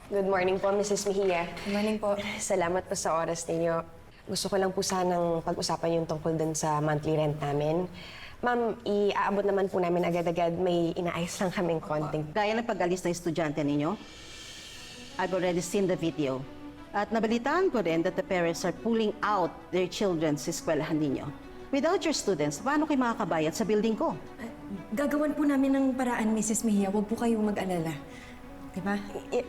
Good morning po, Mrs. Mejia. Good morning po. Salamat po sa oras ninyo. Gusto ko lang po sanang pag-usapan yung tungkol dun sa monthly rent namin. Ma'am, iaabot naman po namin agad-agad. May inaayos lang kaming konting. Gaya ng pag-alis ng estudyante ninyo, I've already seen the video. At nabalitaan ko rin that the parents are pulling out their children sa eskwelahan ninyo. Without your students, paano kayo makakabayad sa building ko? Gagawan po namin ng paraan, Mrs. Mejia. Huwag po kayong mag-alala. Diba?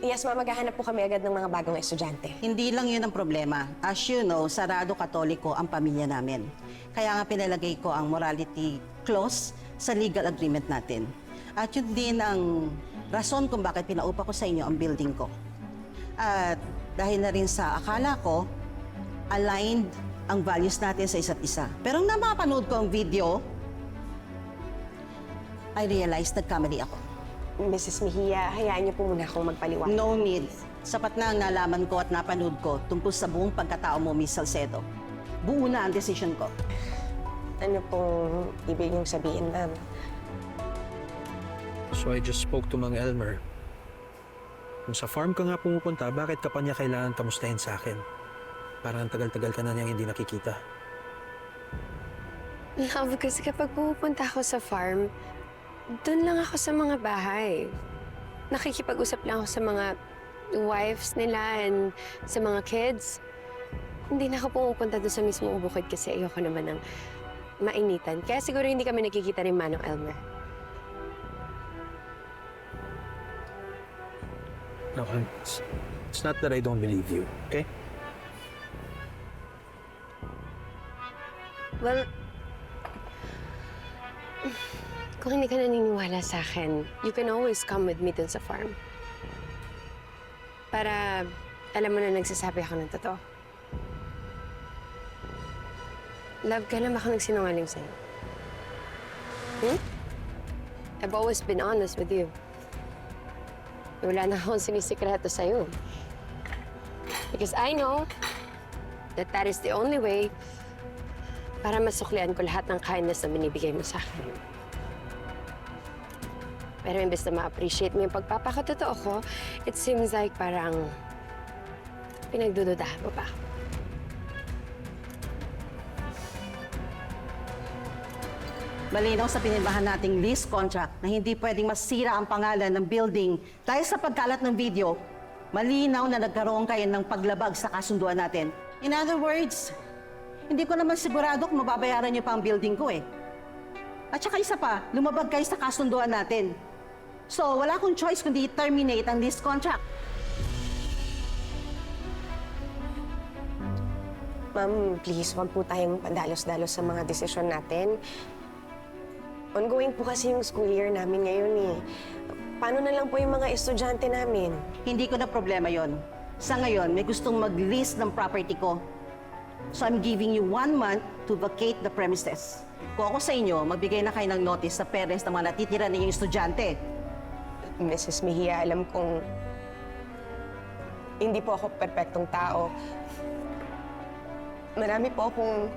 Yes, ma'am, maghahanap po kami agad ng mga bagong estudyante. Hindi lang yun ang problema. As you know, sarado katoliko ang pamilya namin. Kaya nga pinalagay ko ang morality clause sa legal agreement natin. At yun din ang rason kung bakit pinaupa ko sa inyo ang building ko. At dahil na rin sa akala ko, aligned ang values natin sa isa't isa. Pero nang mapanood ko ang video, I realized nagkamali ako. Mrs. Mejia, hayaan niyo po muna akong magpaliwanag. No need. Sapat na ang nalaman ko at napanood ko tungkol sa buong pagkatao mo, Miss Salcedo. Buo na ang decision ko. Ano pong ibig niyong sabihin, ma'am? So I just spoke to Mang Elmer. Kung sa farm ka nga pumupunta, bakit ka pa niya kailangan kamustahin sa akin? Parang tagal-tagal ka na niyang hindi nakikita. Love, kasi kapag pupunta ako sa farm, doon lang ako sa mga bahay. Nakikipag-usap lang ako sa mga wives nila and sa mga kids. Hindi na ako pumupunta doon sa mismong bukid kasi ayoko naman ng mainitan. Kaya siguro hindi kami nakikita ni Manong Elmer. No, it's not that I don't believe you, okay? Well, kung hindi ka naniniwala sa akin, you can always come with me dun sa farm. Para alam mo na nagsasabi ako ng totoo. Love, kailan ba ako nagsinungaling sa'yo? I've always been honest with you. Wala na akong sinisikreto sa'yo. Because I know that is the only way para masuklian ko lahat ng kindness na binibigay mo sa akin. Pero imbes na ma-appreciate mo yung pagpapakatotoo ko, it seems like parang pinagdududahan mo pa. Malinaw sa pinirmahan nating lease contract na hindi pwedeng masira ang pangalan ng building dahil sa pagkalat ng video, malinaw na nagkaroon kayo ng paglabag sa kasunduan natin. In other words, hindi ko naman sigurado kung mababayaran niyo pa ang building ko eh. At saka isa pa, lumabag kayo sa kasunduan natin. So, wala akong choice kundi terminate ang lease contract. Ma'am, please, wag po tayong padalos-dalos sa mga desisyon natin. Ongoing po kasi yung school year namin ngayon eh. Paano na lang po yung mga estudyante namin? Hindi ko na problema yon. Sa ngayon, may gustong mag-lease ng property ko. So I'm giving you 1 month to vacate the premises. Kung ako sa inyo, magbigay na kayo ng notice sa parents ng mga natitira ninyong estudyante. Mrs. Mejia, alam kong hindi po ako perpektong tao. Marami po akong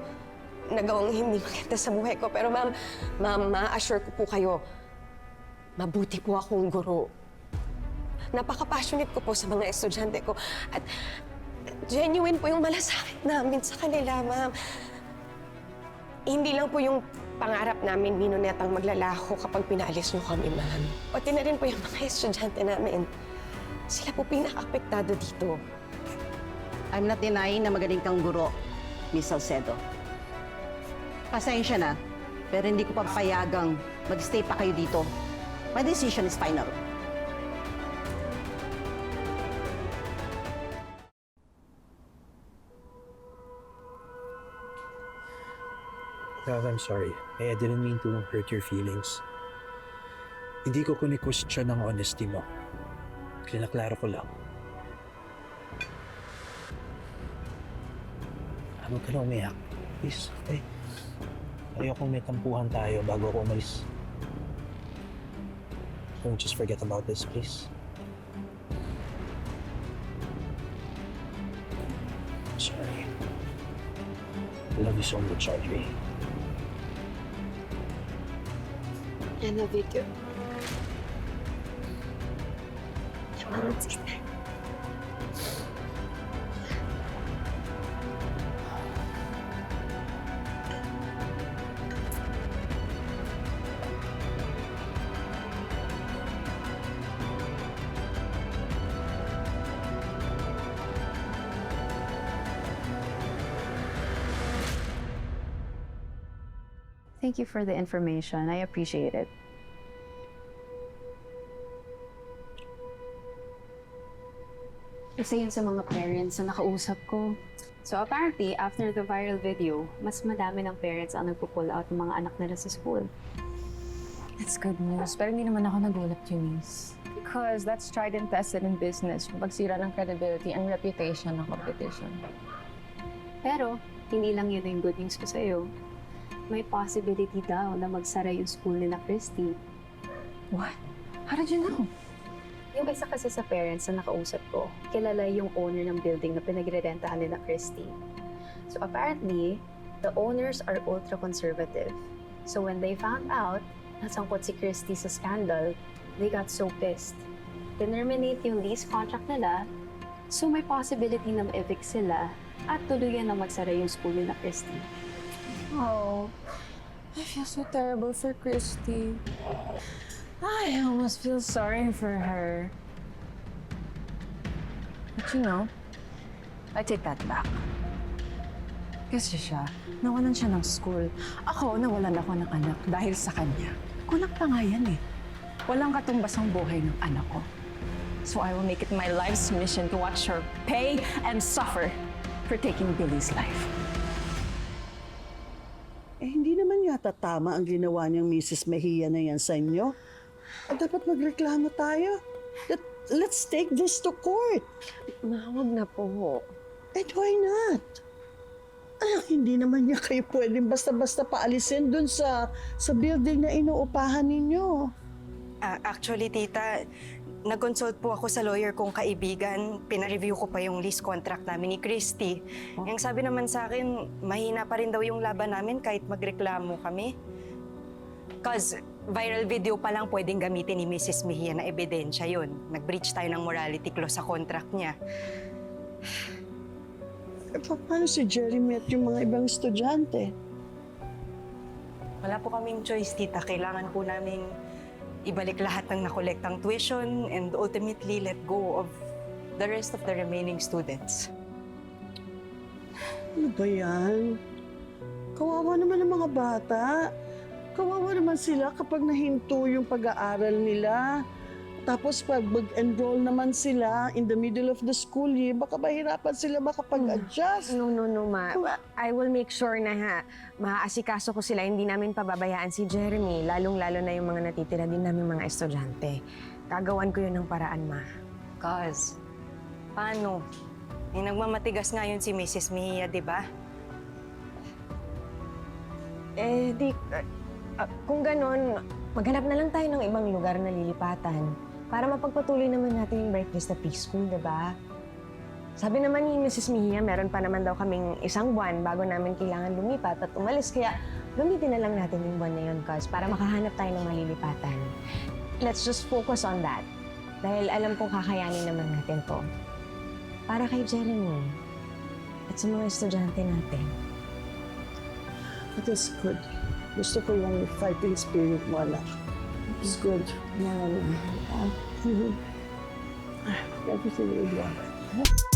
nagawang hindi maganda sa buhay ko. Pero ma'am, ma-assure ko po kayo, mabuti po akong guro. Napaka-passionate ko po sa mga estudyante ko. At genuine po yung malasakit namin sa kanila, ma'am. Hindi lang po yung pangarap namin minunetang maglalako kapag pinaalis niyo kami, ma'am. Pati na rin po yung mga estudyante namin. Sila po pinaka-apektado dito. I'm not denying na magaling kang guro, Miss Salcedo. Pasensya na, pero hindi ko papayagang mag-stay pa kayo dito. My decision is final. Love, I'm sorry. I didn't mean to hurt your feelings. Hindi ko kuni-question ang honesty mo. Klinaklaro ko lang. Huwag ka na umiyak. Please, okay? Ayokong may tampuhan tayo bago ako umalis. Don't just forget about this, please. Sorry. I love you so much, Audrey. I love you too. Salamat, sister. Thank you for the information. I appreciate it. Isa yun sa mga parents na nakausap ko. So apparently, after the viral video, mas madami ng parents ang nagpo-pull out ng mga anak nila sa school. That's good news. Pero hindi naman ako nagulat, Eunice. Because that's tried and tested in business, yung pagsira ng credibility and reputation ng competition. Pero, hindi lang yun yung good news ko sa'yo. May possibility daw na magsara yung school nila Christy. What? How did you know? Yung isa kasi sa parents na nakausap ko, kilala yung owner ng building na pinagre-rentahan nila Christy. So apparently, the owners are ultra-conservative. So when they found out na sangkot si Christy sa scandal, they got so pissed. Terminate yung lease contract nila, so may possibility na ma-evict sila at tuluyan na magsara yung school nila Christy. Oh, I feel so terrible for Christy. I almost feel sorry for her. But you know, I take that back. Kasi nawalan siya ng school. Ako, nawalan ako ng anak dahil sa kanya. Kulang pa nga yan eh. Walang katumbas ang buhay ng anak ko. So I will make it my life's mission to watch her pay and suffer for taking Billy's life. Hindi naman yata tama ang ginawa niyang Mrs. Mejia na yan sa inyo. Dapat magreklamo tayo. Let's take this to court. Wag na po. And why not? Hindi naman niya kayo pwedeng basta-basta paalisin dun sa building na inuupahan ninyo. Actually, tita, nag-consult po ako sa lawyer kong kaibigan. Pina-review ko pa yung lease contract namin ni Christy. Yung sabi naman sa akin, mahina pa rin daw yung laban namin kahit magreklamo kami. Cause viral video pa lang pwedeng gamitin ni Mrs. Mejia na ebidensya yun. Nag-breach tayo ng morality clause sa contract niya. Paano si Jeremy at yung mga ibang estudyante? Wala po kaming choice, tita. Kailangan po namin ibalik lahat ng nakolektang tuition and ultimately let go of the rest of the remaining students. Ano ba yan? Kawawa naman ang mga bata. Kawawa naman sila kapag nahinto yung pag-aaral nila. Tapos pag mag-enroll naman sila in the middle of the school year, baka mahirapan sila makapag-adjust. No, ma. I will make sure na maaasikaso ko sila. Hindi namin pababayaan si Jeremy, lalong-lalo na yung mga natitira din namin mga estudyante. Gagawan ko yun ng paraan, ma. Cause, paano? Nagmamatigas nga yun si Mrs. Mejia, di ba? Kung ganon, maghanap na lang tayo ng ibang lugar na lilipatan para mapagpatuloy naman natin yung Bright Vista Preschool, diba? Sabi naman ni Mrs. Mejia, meron pa naman daw kaming 1 buwan bago namin kailangan lumipat at umalis. Kaya gamitin na lang natin yung buwan na yun, cause para makahanap tayo ng malilipatan. Let's just focus on that. Dahil alam kong kakayanin naman natin to. Para kay Jeremy at sa mga estudyante natin. That is good. Gusto ko yung fighting spirit mo, anak. It's good. Everything will be all right.